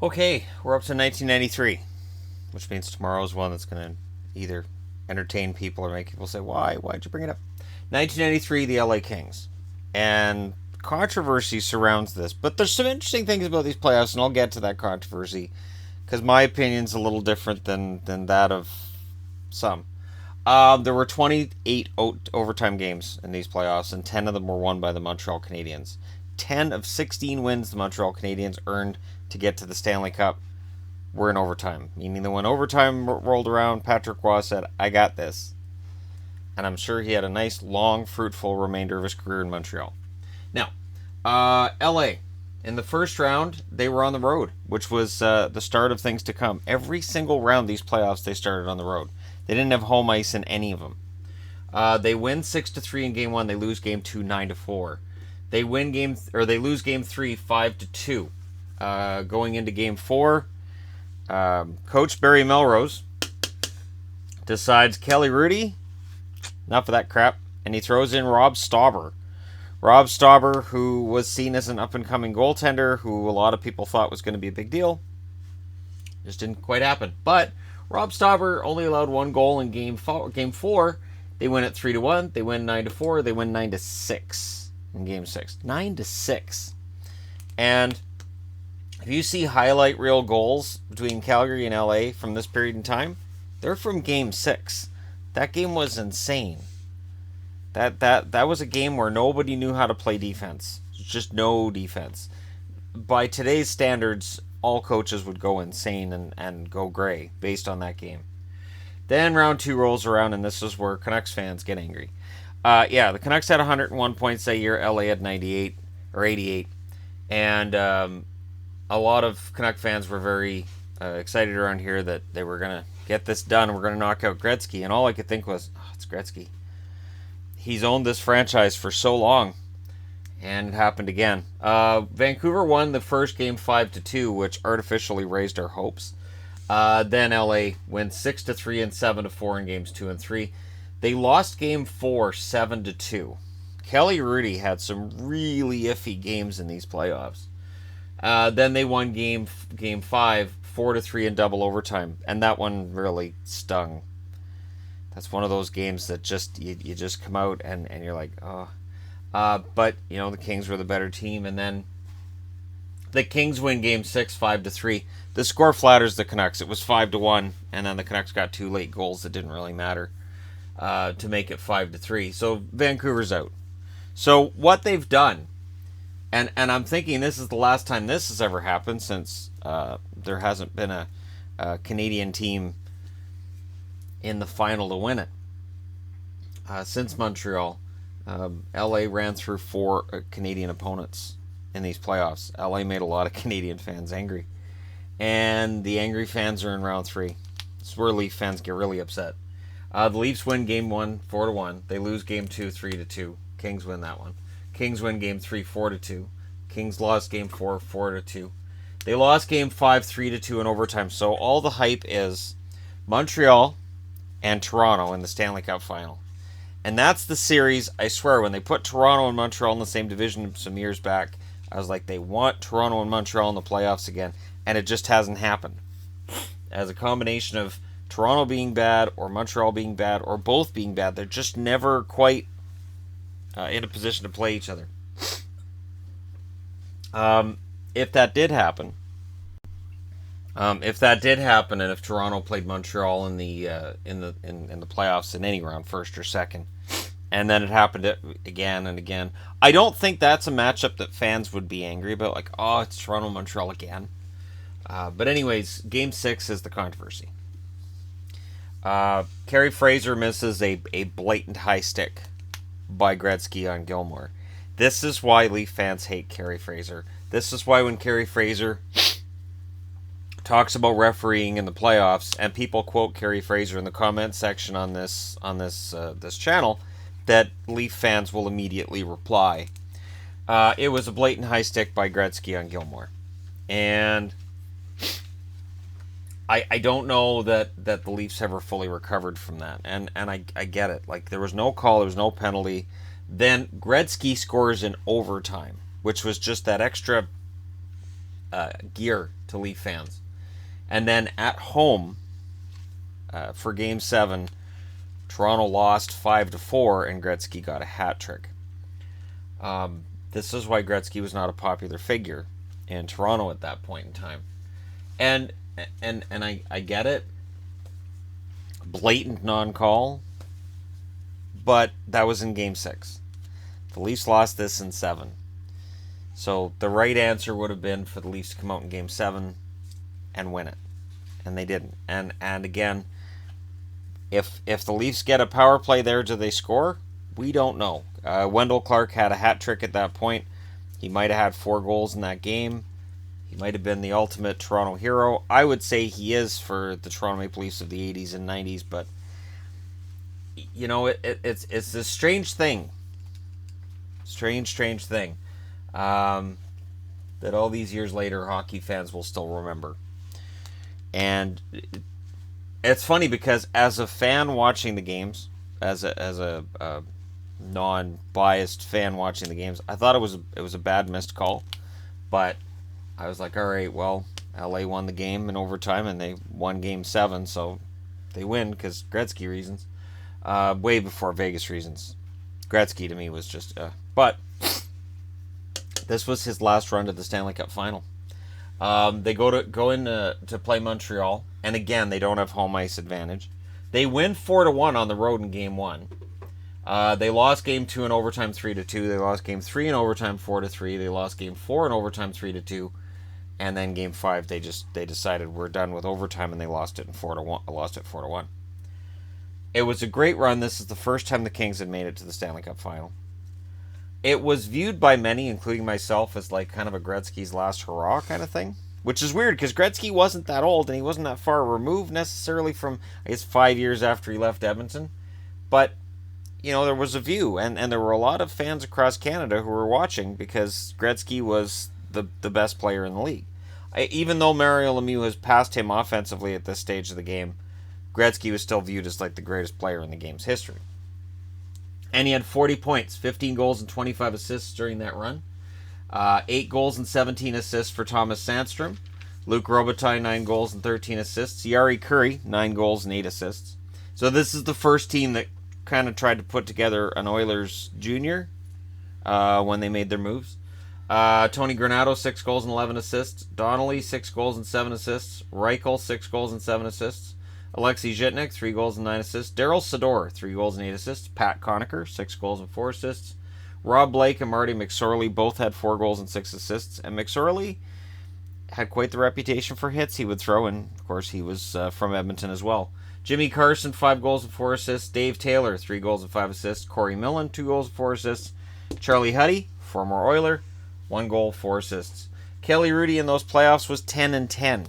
Okay, we're up to 1993, which means tomorrow is one that's going to either entertain people or make people say, "Why? Why'd you bring it up?" 1993, the LA Kings, and controversy surrounds this. But there's some interesting things about these playoffs, and I'll get to that controversy because my opinion's a little different than that of some. There were 28 overtime games in these playoffs, and 10 of them were won by the Montreal Canadiens. 10 of 16 wins the Montreal Canadiens earned to get to the Stanley Cup were in overtime, meaning that when overtime rolled around, Patrick Roy said, "I got this." And I'm sure he had a nice, long, fruitful remainder of his career in Montreal. Now, LA. In the first round, they were on the road, which was the start of things to come. Every single round these playoffs, they started on the road. They didn't have home ice in any of them. They win 6-3 in game one. They lose game two 9-4. They win they lose game three 5-2. Going into game four, Coach Barry Melrose decides Kelly Rudy, enough of that crap, and he throws in Rob Stauber. Rob Stauber, who was seen as an up-and-coming goaltender, who a lot of people thought was going to be a big deal, just didn't quite happen. But Rob Stauber only allowed one goal in game four. They win it 3-1. They win 9-4. They win 9-6 in game six. 9-6. And if you see highlight reel goals between Calgary and LA from this period in time, they're from game six. That game was insane. That was a game where nobody knew how to play defense. Just no defense. By today's standards, all coaches would go insane and go gray based on that game. Then round two rolls around, and this is where Canucks fans get angry. The Canucks had 101 points that year. LA had 98 or 88, and a lot of Canuck fans were very excited around here that they were gonna get this done. We're gonna knock out Gretzky, and all I could think was, "Oh, it's Gretzky. He's owned this franchise for so long." And it happened again. Vancouver won the first game 5-2, which artificially raised our hopes. Then LA went 6-3 and 7-4 in games 2 and 3. They lost game 4 7-2. Kelly Rudy had some really iffy games in these playoffs. Then they won game 5 4-3 in double overtime, and that one really stung. That's one of those games that just you just come out and you're like, oh. But the Kings were the better team, and then the Kings win game 6 5-3. The score flatters the Canucks. It was 5-1, and then the Canucks got two late goals that didn't really matter to make it 5-3. So Vancouver's out. So what they've done, and I'm thinking this is the last time this has ever happened since there hasn't been a Canadian team in the final to win it since Montreal. LA ran through 4 Canadian opponents in these playoffs. LA made a lot of Canadian fans angry, and the angry fans are in round 3. This is where Leaf fans get really upset. The Leafs win game 1 4-1. They lose game 2 3-2. Kings win that one. Kings win game 3 4-2. Kings lost game 4 4-2. They lost game 5 3-2 in overtime. So all the hype is Montreal and Toronto in the Stanley Cup final. And that's the series, I swear, when they put Toronto and Montreal in the same division some years back, I was like, they want Toronto and Montreal in the playoffs again. And it just hasn't happened. As a combination of Toronto being bad or Montreal being bad or both being bad, they're just never quite in a position to play each other. If that did happen, and if Toronto played Montreal in the playoffs in any round, first or second, and then it happened again and again, I don't think that's a matchup that fans would be angry about. Like, oh, it's Toronto Montreal again. But anyways, Game 6 is the controversy. Kerry Fraser misses a blatant high stick by Gretzky on Gilmore. This is why Leaf fans hate Kerry Fraser. This is why when Kerry Fraser talks about refereeing in the playoffs, and people quote Kerry Fraser in the comment section on this channel, that Leaf fans will immediately reply. It was a blatant high stick by Gretzky on Gilmore, and I don't know that the Leafs ever fully recovered from that, and I get it. Like, there was no call, there was no penalty. Then Gretzky scores in overtime, which was just that extra gear to Leaf fans. And then at home, for Game 7, Toronto lost 5-4, and Gretzky got a hat trick. This is why Gretzky was not a popular figure in Toronto at that point in time. And I get it. Blatant non-call. But that was in Game 6. The Leafs lost this in 7. So the right answer would have been for the Leafs to come out in Game 7 and win it. And they didn't. And again, if the Leafs get a power play there, do they score? We don't know. Wendell Clark had a hat trick at that point. He might have had 4 goals in that game. He might have been the ultimate Toronto hero. I would say he is for the Toronto Maple Leafs of the 80s and 90s, but you know, it's this strange thing. Strange thing. That all these years later, hockey fans will still remember. And it's funny because as a fan watching the games, as a non-biased fan watching the games, I thought it was a bad missed call. But I was like, all right, well, LA won the game in overtime, and they won Game 7, so they win because Gretzky reasons. Way before Vegas reasons. Gretzky to me was just... But this was his last run to the Stanley Cup Final. They go in to play Montreal, and again, they don't have home ice advantage. They win 4-1 on the road in Game 1. They lost Game 2 in overtime 3-2. They lost Game 3 in overtime 4-3. They lost Game 4 in overtime 3-2. And then Game 5, they decided we're done with overtime, and they lost it 4-1. It was a great run. This is the first time the Kings had made it to the Stanley Cup Final. It was viewed by many, including myself, as like kind of a Gretzky's last hurrah kind of thing. Which is weird, because Gretzky wasn't that old, and he wasn't that far removed necessarily from, I guess, 5 years after he left Edmonton. But, you know, there was a view, and there were a lot of fans across Canada who were watching because Gretzky was the best player in the league. Even though Mario Lemieux has passed him offensively at this stage of the game, Gretzky was still viewed as like the greatest player in the game's history. And he had 40 points, 15 goals and 25 assists during that run. 8 goals and 17 assists for Thomas Sandstrom. Luc Robitaille, 9 goals and 13 assists. Jari Kurri, 9 goals and 8 assists. So this is the first team that kind of tried to put together an Oilers junior when they made their moves. Tony Granato, 6 goals and 11 assists. Donnelly, 6 goals and 7 assists. Reichel, 6 goals and 7 assists. Alexei Zhitnik, 3 goals and 9 assists. Daryl Sador, 3 goals and 8 assists. Pat Conacher, 6 goals and 4 assists. Rob Blake and Marty McSorley both had 4 goals and 6 assists. And McSorley had quite the reputation for hits he would throw, and of course he was from Edmonton as well. Jimmy Carson, 5 goals and 4 assists. Dave Taylor, 3 goals and 5 assists. Corey Millen, 2 goals and 4 assists. Charlie Huddy, former Oiler, 1 goal, 4 assists. Kelly Hrudey in those playoffs was 10-10.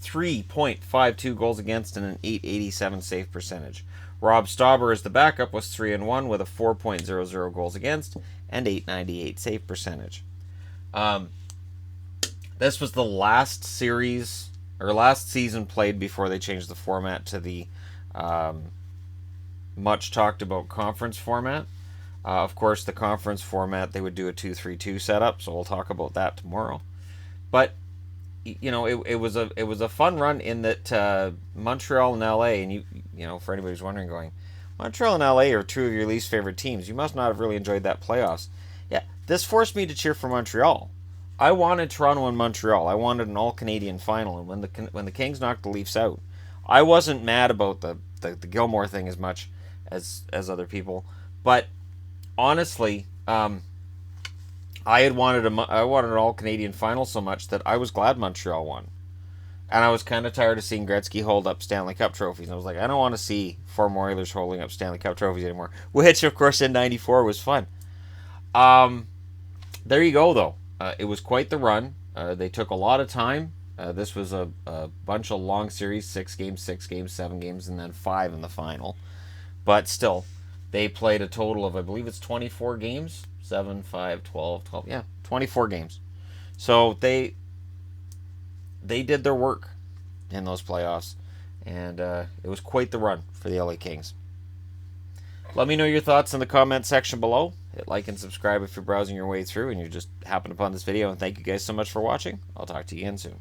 3.52 goals against and an .887 save percentage. Rob Stauber as the backup was 3-1 with a 4.00 goals against and .898 save percentage. This was the last season played before they changed the format to the much talked about conference format. Of course, the conference format, they would do a 2-3-2 setup, so we'll talk about that tomorrow. But you know, it was a fun run in that Montreal and LA, and you know, for anybody who's wondering, going, Montreal and LA are 2 of your least favorite teams. You must not have really enjoyed that playoffs. Yeah, this forced me to cheer for Montreal. I wanted Toronto and Montreal. I wanted an all-Canadian final, and when the Kings knocked the Leafs out, I wasn't mad about the Gilmore thing as much as other people. But honestly, I wanted an all-Canadian final so much that I was glad Montreal won. And I was kind of tired of seeing Gretzky hold up Stanley Cup trophies. And I was like, I don't want to see former Oilers holding up Stanley Cup trophies anymore. Which, of course, in '94 was fun. There you go, though. It was quite the run. They took a lot of time. This was a bunch of long series, 6 games, 7 games, and then 5 in the final. But still, they played a total of, I believe it's 24 games. 7, 5, 12, 12, yeah, 24 games. So they did their work in those playoffs, and it was quite the run for the LA Kings. Let me know your thoughts in the comment section below. Hit like and subscribe if you're browsing your way through and you just happen upon this video. And thank you guys so much for watching. I'll talk to you again soon.